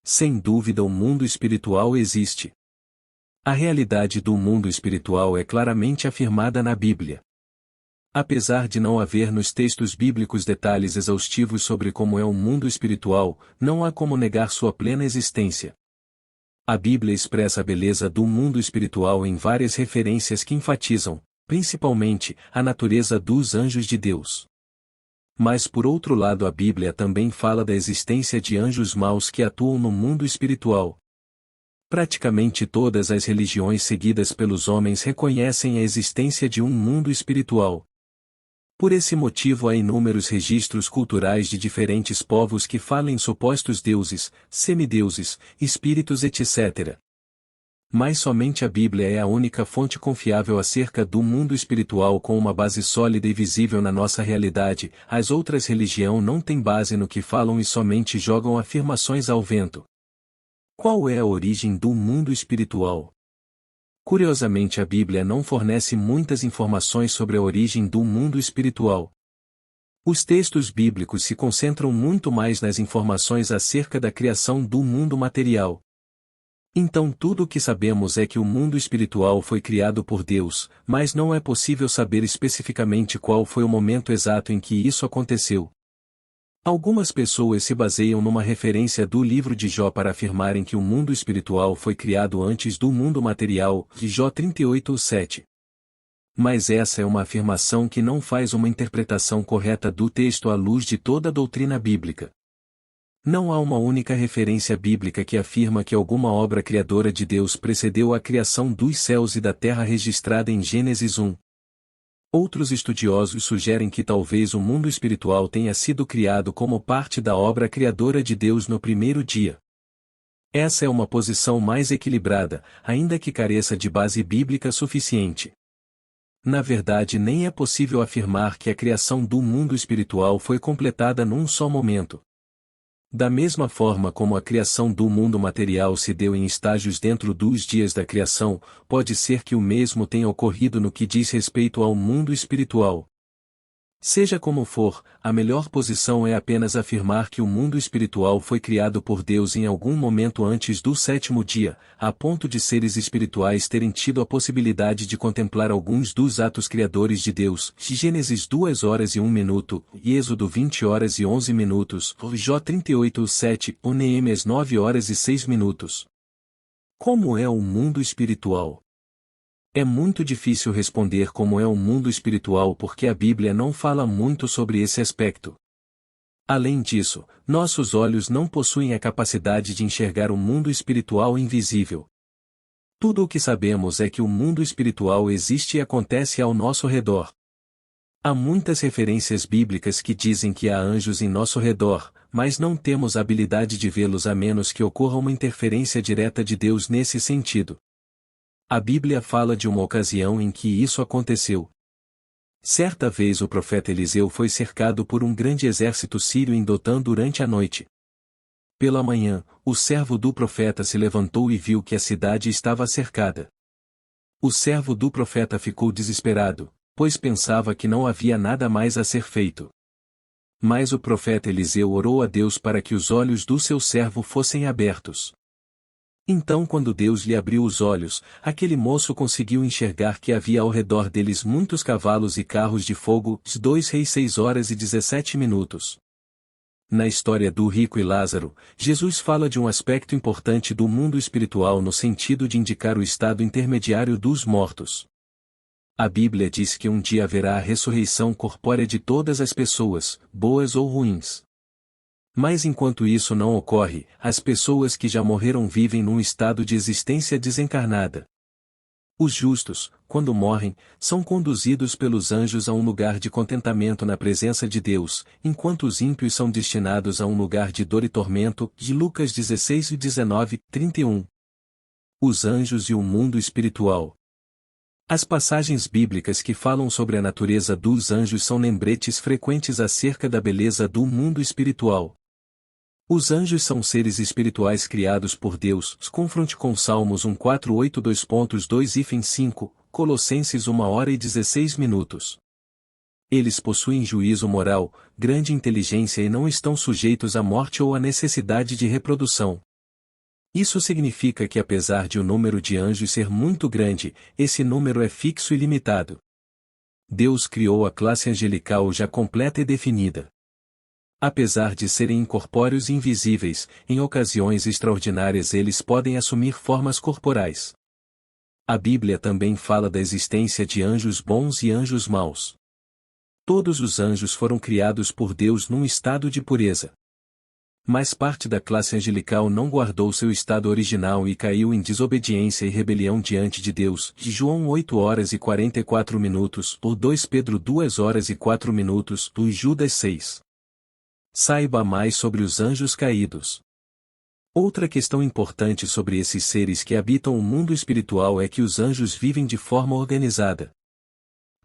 Sem dúvida, o mundo espiritual existe. A realidade do mundo espiritual é claramente afirmada na Bíblia. Apesar de não haver nos textos bíblicos detalhes exaustivos sobre como é o mundo espiritual, não há como negar sua plena existência. A Bíblia expressa a beleza do mundo espiritual em várias referências que enfatizam, principalmente, a natureza dos anjos de Deus. Mas por outro lado, a Bíblia também fala da existência de anjos maus que atuam no mundo espiritual. Praticamente todas as religiões seguidas pelos homens reconhecem a existência de um mundo espiritual. Por esse motivo há inúmeros registros culturais de diferentes povos que falam em supostos deuses, semideuses, espíritos etc. Mas somente a Bíblia é a única fonte confiável acerca do mundo espiritual com uma base sólida e visível na nossa realidade. As outras religiões não têm base no que falam e somente jogam afirmações ao vento. Qual é a origem do mundo espiritual? Curiosamente, a Bíblia não fornece muitas informações sobre a origem do mundo espiritual. Os textos bíblicos se concentram muito mais nas informações acerca da criação do mundo material. Então tudo o que sabemos é que o mundo espiritual foi criado por Deus, mas não é possível saber especificamente qual foi o momento exato em que isso aconteceu. Algumas pessoas se baseiam numa referência do livro de Jó para afirmarem que o mundo espiritual foi criado antes do mundo material, de Jó 38:7. Mas essa é uma afirmação que não faz uma interpretação correta do texto à luz de toda a doutrina bíblica. Não há uma única referência bíblica que afirma que alguma obra criadora de Deus precedeu a criação dos céus e da terra registrada em Gênesis 1. Outros estudiosos sugerem que talvez o mundo espiritual tenha sido criado como parte da obra criadora de Deus no primeiro dia. Essa é uma posição mais equilibrada, ainda que careça de base bíblica suficiente. Na verdade, nem é possível afirmar que a criação do mundo espiritual foi completada num só momento. Da mesma forma como a criação do mundo material se deu em estágios dentro dos dias da criação, pode ser que o mesmo tenha ocorrido no que diz respeito ao mundo espiritual. Seja como for, a melhor posição é apenas afirmar que o mundo espiritual foi criado por Deus em algum momento antes do sétimo dia, a ponto de seres espirituais terem tido a possibilidade de contemplar alguns dos atos criadores de Deus, Gênesis 2h01, e Êxodo 20h11, Jó 38:7, ou Neemias 9h06. Como é o mundo espiritual? É muito difícil responder como é o mundo espiritual porque a Bíblia não fala muito sobre esse aspecto. Além disso, nossos olhos não possuem a capacidade de enxergar o mundo espiritual invisível. Tudo o que sabemos é que o mundo espiritual existe e acontece ao nosso redor. Há muitas referências bíblicas que dizem que há anjos em nosso redor, mas não temos a habilidade de vê-los a menos que ocorra uma interferência direta de Deus nesse sentido. A Bíblia fala de uma ocasião em que isso aconteceu. Certa vez o profeta Eliseu foi cercado por um grande exército sírio em Dotã durante a noite. Pela manhã, o servo do profeta se levantou e viu que a cidade estava cercada. O servo do profeta ficou desesperado, pois pensava que não havia nada mais a ser feito. Mas o profeta Eliseu orou a Deus para que os olhos do seu servo fossem abertos. Então, quando Deus lhe abriu os olhos, aquele moço conseguiu enxergar que havia ao redor deles muitos cavalos e carros de fogo. 2 Reis 6h17. Na história do rico e Lázaro, Jesus fala de um aspecto importante do mundo espiritual no sentido de indicar o estado intermediário dos mortos. A Bíblia diz que um dia haverá a ressurreição corpórea de todas as pessoas, boas ou ruins. Mas enquanto isso não ocorre, as pessoas que já morreram vivem num estado de existência desencarnada. Os justos, quando morrem, são conduzidos pelos anjos a um lugar de contentamento na presença de Deus, enquanto os ímpios são destinados a um lugar de dor e tormento, de Lucas 16:19-31. Os anjos e o mundo espiritual. As passagens bíblicas que falam sobre a natureza dos anjos são lembretes frequentes acerca da beleza do mundo espiritual. Os anjos são seres espirituais criados por Deus, confronte com Salmos 1:4-8:2-5, Colossenses 1h16. Eles possuem juízo moral, grande inteligência e não estão sujeitos à morte ou à necessidade de reprodução. Isso significa que apesar de o número de anjos ser muito grande, esse número é fixo e limitado. Deus criou a classe angelical já completa e definida. Apesar de serem incorpóreos e invisíveis, em ocasiões extraordinárias eles podem assumir formas corporais. A Bíblia também fala da existência de anjos bons e anjos maus. Todos os anjos foram criados por Deus num estado de pureza. Mas parte da classe angelical não guardou seu estado original e caiu em desobediência e rebelião diante de Deus. João 8 horas e 44 minutos, ou 2 Pedro 2 horas e 4 minutos, ou Judas 6. Saiba mais sobre os anjos caídos. Outra questão importante sobre esses seres que habitam o mundo espiritual é que os anjos vivem de forma organizada.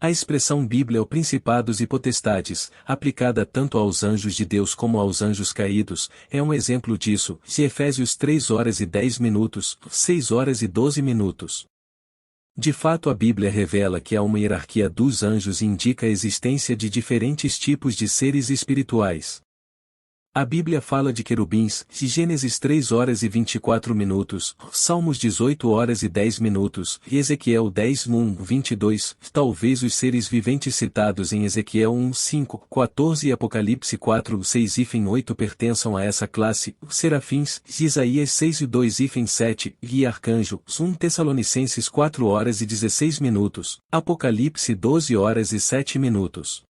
A expressão Bíblia Principados e Potestades, aplicada tanto aos anjos de Deus como aos anjos caídos, é um exemplo disso, de Efésios 3 horas e 10 minutos, 6 horas e 12 minutos. De fato a Bíblia revela que há uma hierarquia dos anjos e indica a existência de diferentes tipos de seres espirituais. A Bíblia fala de querubins, de Gênesis 3 horas e 24 minutos, Salmos 18 horas e 10 minutos, e Ezequiel 10, 1, 22, talvez os seres viventes citados em Ezequiel 1, 5, 14 e Apocalipse 4, 6 e 8 pertençam a essa classe, serafins, Isaías 6 e 2 e 7, e arcanjo, 1 Tessalonicenses 4 horas e 16 minutos, Apocalipse 12 horas e 7 minutos.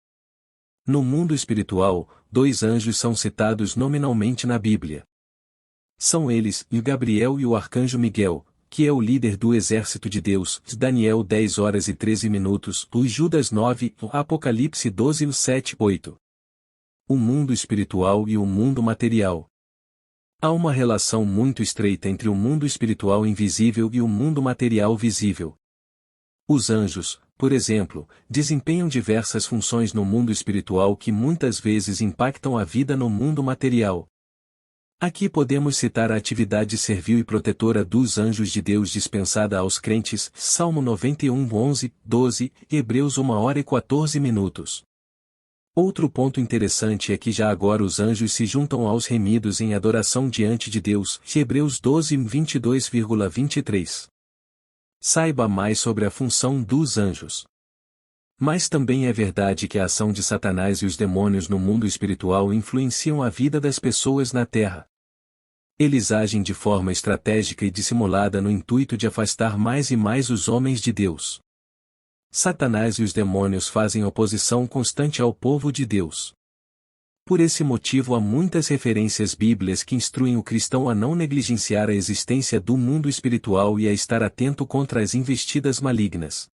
No mundo espiritual, 2 anjos são citados nominalmente na Bíblia. São eles, o Gabriel e o arcanjo Miguel, que é o líder do exército de Deus, Daniel 10 horas e 13 minutos, o Judas 9, o Apocalipse 12 e 7, 8. O mundo espiritual e o mundo material. Há uma relação muito estreita entre o mundo espiritual invisível e o mundo material visível. Os anjos, por exemplo, desempenham diversas funções no mundo espiritual que muitas vezes impactam a vida no mundo material. Aqui podemos citar a atividade servil e protetora dos anjos de Deus dispensada aos crentes, Salmo 91, 11, 12, Hebreus 1 hora e 14 minutos. Outro ponto interessante é que já agora os anjos se juntam aos remidos em adoração diante de Deus, Hebreus 12, 22,23. Saiba mais sobre a função dos anjos. Mas também é verdade que a ação de Satanás e os demônios no mundo espiritual influenciam a vida das pessoas na Terra. Eles agem de forma estratégica e dissimulada no intuito de afastar mais e mais os homens de Deus. Satanás e os demônios fazem oposição constante ao povo de Deus. Por esse motivo há muitas referências bíblicas que instruem o cristão a não negligenciar a existência do mundo espiritual e a estar atento contra as investidas malignas.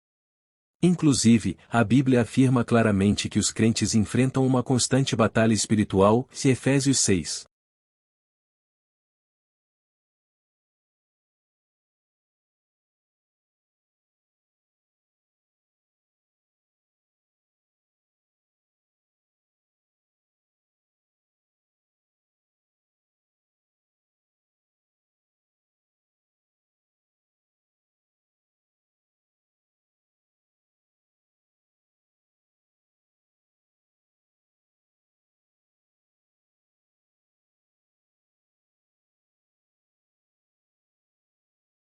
Inclusive, a Bíblia afirma claramente que os crentes enfrentam uma constante batalha espiritual, Efésios 6.